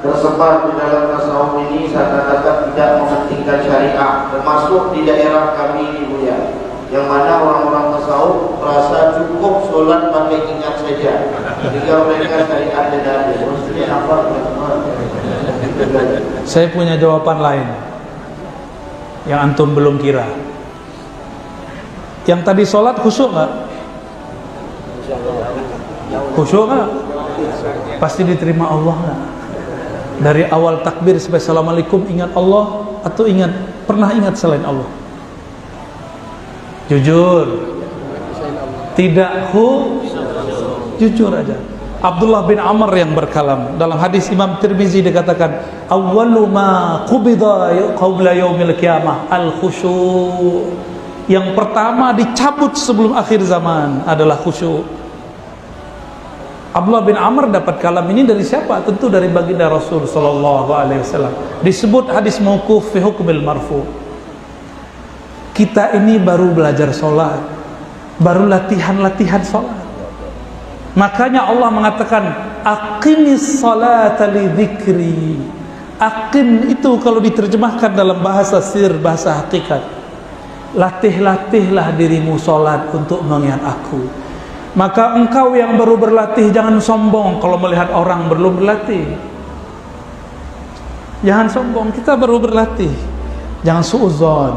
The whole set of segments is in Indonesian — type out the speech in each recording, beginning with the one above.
tersebar di dalam tasawuf ini seakan-akan tidak mementingkan syariah, termasuk di daerah kami ini Buya, yang mana orang-orang tasawuf merasa cukup sholat pakai ingat saja, jika mereka syariat tidak ada. Maksudnya apa? Saya punya jawaban lain yang antum belum kira. Yang tadi sholat khusyuk nggak? Khusyuk nggak? Pasti diterima Allah nggak? Dari awal takbir sampai assalamualaikum ingat Allah atau pernah ingat selain Allah? Jujur. Tidak jujur aja. Abdullah bin Amr yang berkalam dalam hadis Imam Tirmizi dikatakan awwalu ma qubida qabla yaumil qiyamah al khusyu'. Yang pertama dicabut sebelum akhir zaman adalah khusyuk. Abdullah bin Amr dapat kalam ini dari siapa? Tentu dari baginda Rasul sallallahu alaihi wasallam. Disebut hadis mauquf fi hukmil marfu. Kita ini baru belajar sholat, baru latihan sholat. Makanya Allah mengatakan aqimis salata li dzikri. Aqim itu kalau diterjemahkan dalam bahasa sir, bahasa hakikat, latih-latihlah dirimu sholat untuk mengingat aku. Maka engkau yang baru berlatih jangan sombong kalau melihat orang belum berlatih. Jangan sombong, kita baru berlatih. Jangan suudzon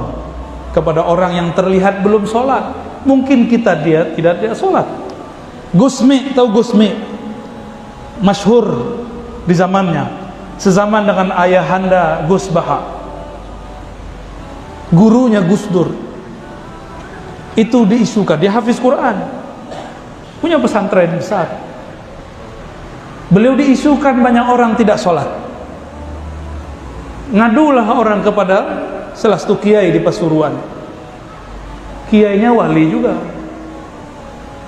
kepada orang yang terlihat belum sholat. Mungkin dia tidak sholat. Gusmi, tahu Gusmi? Masyhur di zamannya, sezaman dengan ayahanda Gus Baha, gurunya Gus Dur. Itu diisukan, dia hafiz Quran, punya pesantren besar. Beliau diisukan banyak orang tidak sholat. Ngadulah orang kepada salah satu kiai di Pasuruan. Kiainya wali juga.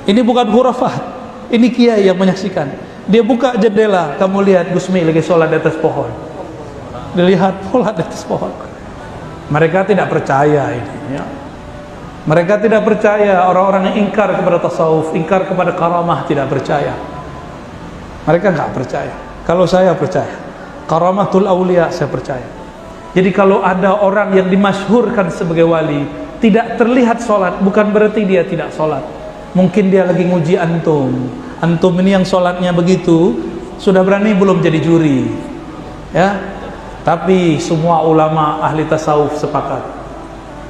Ini bukan khurafat, ini kiai yang menyaksikan. Dia buka jendela, kamu lihat Gusmi lagi sholat di atas pohon. Dilihat sholat di atas pohon. Mereka tidak percaya ini, ya. Mereka tidak percaya, orang-orang yang ingkar kepada tasawuf, ingkar kepada karamah, tidak percaya. Mereka nggak percaya. Kalau saya percaya, karamatul aulia saya percaya. Jadi kalau ada orang yang dimasyhurkan sebagai wali, tidak terlihat sholat, bukan berarti dia tidak sholat. Mungkin dia lagi nguji antum. Antum ini yang sholatnya begitu, sudah berani belum jadi juri, ya? Tapi semua ulama ahli tasawuf sepakat,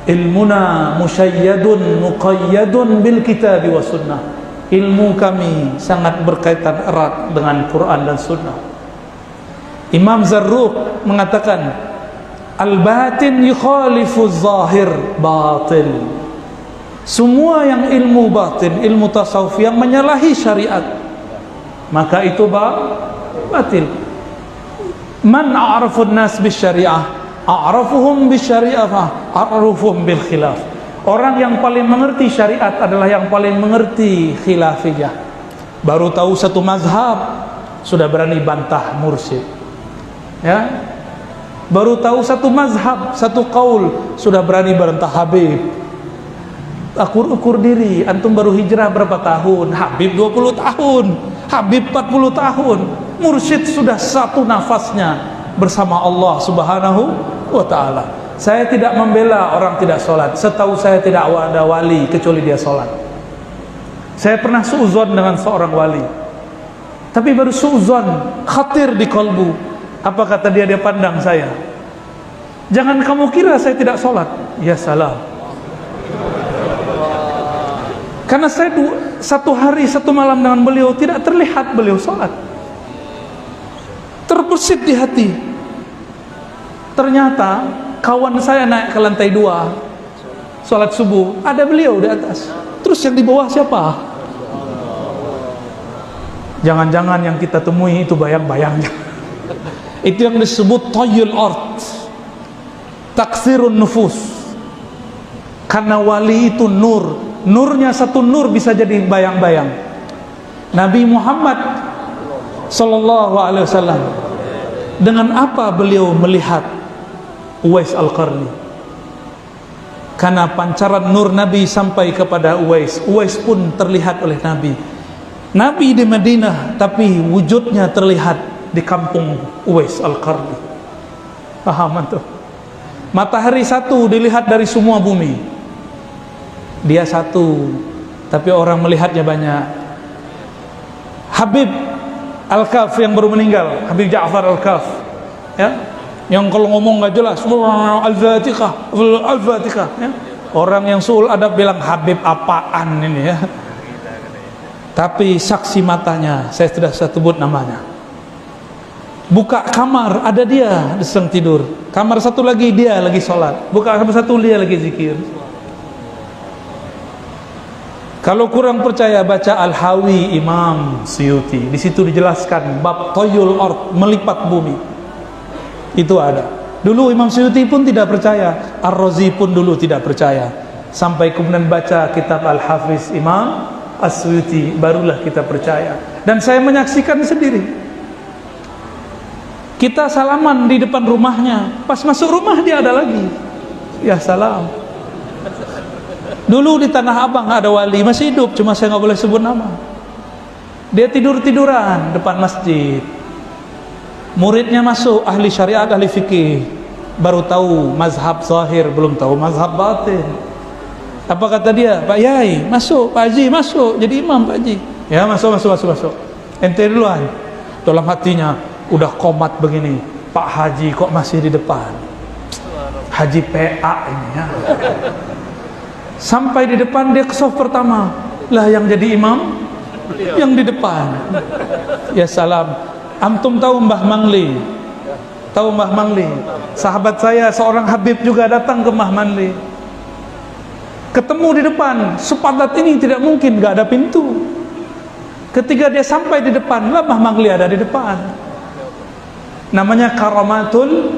ilmuna musyayyadun muqayyadun bil kitabi was sunnah. Ilmu kami sangat berkaitan erat dengan Quran dan sunnah. Imam Zarruq mengatakan al-batin yukhalifu zahir batil. Semua yang ilmu batin, ilmu tasawuf yang menyalahi syariat, maka itu batil. Man a'rafun nas bis syariah a'rafuhum bis syariah a'rafuhum bil khilaf. Orang yang paling mengerti syariat adalah yang paling mengerti khilafiyah. Baru tahu satu mazhab sudah berani bantah mursyid, ya. Baru tahu satu mazhab, satu qaul sudah berani bantah Habib. Ukur diri, antum baru hijrah berapa tahun? Habib 20 tahun, Habib 40 tahun. Mursyid sudah satu nafasnya bersama Allah Subhanahu wa ta'ala. Saya tidak membela orang tidak sholat. Setahu saya tidak ada wali kecuali dia sholat. Saya pernah suuzon dengan seorang wali, tapi baru suuzon, khatir di kalbu. Apa kata dia pandang saya, jangan kamu kira saya tidak sholat. Ya salam. Karena saya satu hari satu malam dengan beliau tidak terlihat beliau sholat. Terbesit di hati. Ternyata kawan saya naik ke lantai 2 sholat subuh, ada beliau di atas. Terus yang di bawah siapa? Jangan-jangan yang kita temui itu bayang-bayangnya. Itu yang disebut tayyul ard, taksirun nufus. Karena wali itu nur, nurnya satu nur bisa jadi bayang-bayang. Nabi Muhammad sallallahu alaihi wasallam, dengan apa beliau melihat Uwais Al-Qarni? Karena pancaran nur Nabi sampai kepada Uwais. Uwais pun terlihat oleh Nabi. Nabi di Madinah tapi wujudnya terlihat di kampung Uwais Al-Qarni. Paham tuh? Matahari satu dilihat dari semua bumi. Dia satu, tapi orang melihatnya banyak. Habib Al-Kaf yang baru meninggal, Habib Ja'far Al-Kaf, ya, yang kalau ngomong nggak jelas, Al-Fatihah, Al-Fatihah, ya. Orang yang suul adab bilang Habib apaan ini ya. Tapi saksi matanya, saya sudah sebut namanya. Buka kamar, ada dia sedang tidur. Kamar satu lagi dia lagi sholat. Buka kamar satu dia lagi zikir. Kalau kurang percaya baca Al-Hawi Imam Suyuti. Di situ dijelaskan bab toyul ard, melipat bumi. Itu ada. Dulu Imam Suyuti pun tidak percaya, Ar-Razi pun dulu tidak percaya. Sampai kemudian baca kitab Al-Hafiz Imam As-Suyuti, barulah kita percaya. Dan saya menyaksikan sendiri. Kita salaman di depan rumahnya, pas masuk rumah dia ada lagi. Ya salam. Dulu di Tanah Abang ada wali, masih hidup, cuma saya nggak boleh sebut nama. Dia tidur-tiduran depan masjid. Muridnya masuk, ahli syariat, ahli fikih, baru tahu mazhab zahir, belum tahu mazhab batin. Apa kata dia? Pak Yai masuk, Pak Haji masuk, jadi imam Pak Haji. Ya masuk. Ente duluan. Dalam hatinya udah komat begini, Pak Haji kok masih di depan? Haji PA ini ya. Sampai di depan dia ke saf pertama, lah yang jadi imam yang di depan. Ya salam. Antum tahu Mbah Mangli? Tahu Mbah Mangli? Sahabat saya seorang Habib juga datang ke Mbah Mangli. Ketemu di depan, sepadat ini tidak mungkin, gak ada pintu. Ketika dia sampai di depan, lah Mbah Mangli ada di depan. Namanya karamatul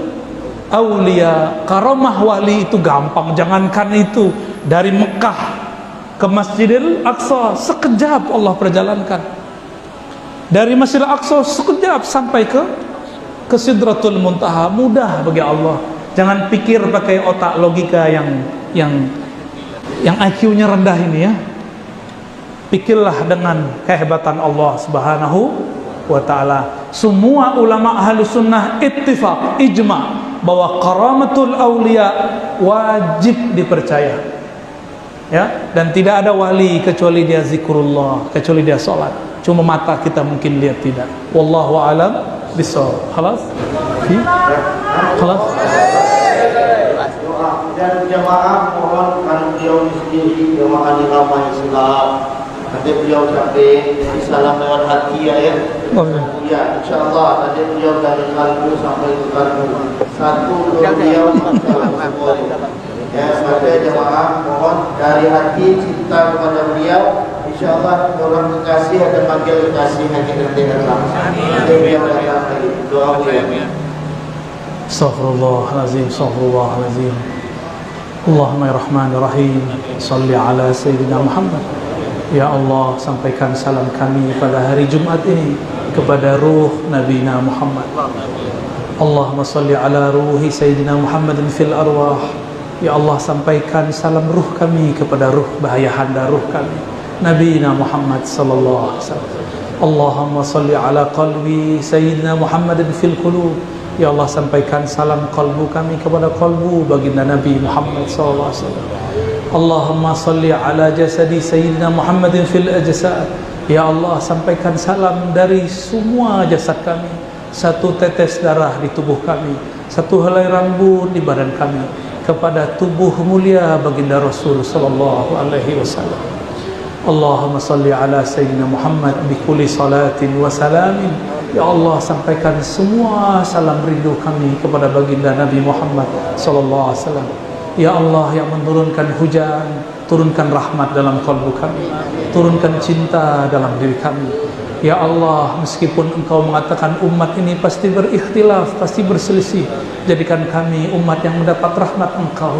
aulia. Karamah wali itu gampang, jangankan itu. Dari Mekah ke Masjidil Aqsa sekejap Allah perjalankan. Dari Masjidil Aqsa sekejap sampai ke Sidratul Muntaha, mudah bagi Allah. Jangan pikir pakai otak logika yang IQ-nya rendah ini ya. Pikirlah dengan kehebatan Allah Subhanahu wa ta'ala. Semua ulama ahlu sunnah ittifaq, ijma' bahwa karamatul awliya wajib dipercaya ya. Dan tidak ada wali kecuali dia zikrullah, kecuali dia sholat. Cuma mata kita mungkin lihat tidak. Wallahu alam bisawab. Khalas? Khalas? Dan jamaah mohon karena beliau sendiri jamaah di ramai Islam. Nanti beliau sampai salam lewat hati ya. Ya, insyaallah nanti beliau dari kalbu sampai ke kalbu. Satu beliau ya, sampai jamaah mohon dari hati cinta kepada beliau. Insyaallah orang kekasih akan manggil kekasih hanya nanti datang. Nanti beliau datang lagi. Doa beliau. Astaghfirullahalazim, astaghfirullahalazim. Allahumma ya Rahman ya Rahim, salli ala Sayyidina Muhammad. Ya Allah, sampaikan salam kami pada hari Jumat ini kepada ruh Nabi Muhammad. Allahumma salli ala ruhi Sayyidina Muhammadin fil arwah. Ya Allah, sampaikan salam ruh kami kepada ruh bahayahanda ruh kami Nabi Muhammad sallallahu alaihi wasallam. Allahumma salli ala qalbi Sayyidina Muhammadin fil qulub. Ya Allah, sampaikan salam kalbu kami kepada kalbu baginda Nabi Muhammad sallallahu alaihi wasallam. Allahumma salli ala jasadi Sayyidina Muhammadin fil ajsad. Ya Allah, sampaikan salam dari semua jasad kami, satu tetes darah di tubuh kami, satu helai rambut di badan kami, kepada tubuh mulia baginda Rasul sallallahu alaihi wasallam. Allahumma salli ala Sayyidina Muhammad bi kulli salatin wa salamin. Ya Allah, sampaikan semua salam rindu kami kepada baginda Nabi Muhammad sallallahu alaihi wasallam. Ya Allah yang menurunkan hujan, turunkan rahmat dalam kalbu kami, turunkan cinta dalam diri kami. Ya Allah, meskipun Engkau mengatakan umat ini pasti berikhtilaf, pasti berselisih, jadikan kami umat yang mendapat rahmat Engkau.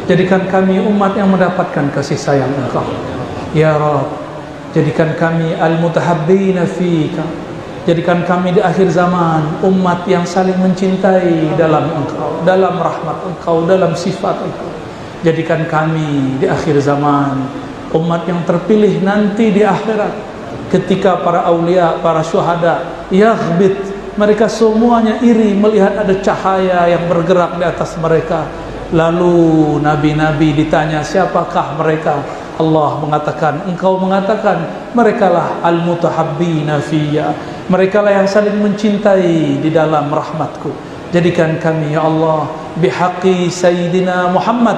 Jadikan kami umat yang mendapatkan kasih sayang Engkau. Ya Rabb, jadikan kami al-mutahabbina fika. Jadikan kami di akhir zaman umat yang saling mencintai dalam Engkau, dalam rahmat Engkau, dalam sifat Engkau. Jadikan kami di akhir zaman umat yang terpilih nanti di akhirat, ketika para aulia, para syuhada yaghbit Mereka semuanya iri melihat ada cahaya yang bergerak di atas mereka. Lalu nabi-nabi ditanya, siapakah mereka? Allah mengatakan, engkau mengatakan merekalah al-mutahabbina fiyya, merekalah yang saling mencintai di dalam rahmatku. Jadikan kami ya Allah bihaqqi sayyidina Muhammad,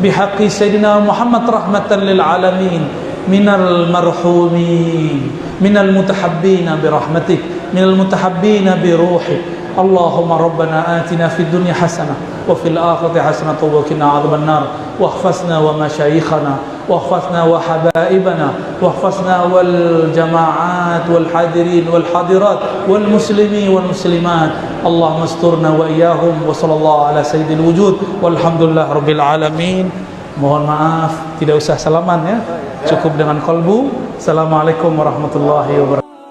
bihaqqi sayyidina Muhammad rahmatan lil alamin, minal marhumin, minal mutahabbina birahmatik, minal mutahabbina biruhik. Allahumma rabbana atina fid dunya hasanah wa fil akhirati hasanah wa qina adzabannar واحفظنا ومشايخنا واحفظنا وحبائبنا واحفظنا والجماعات والحاضرين والحاضرات والمسلمين والمسلمات اللهم استرنا وإياهم وصلى الله على سيد الوجود والحمد لله رب العالمين. Mohon maaf, tidak usah salaman ya, cukup dengan qalbu. Assalamualaikum warahmatullahi wabarakatuh.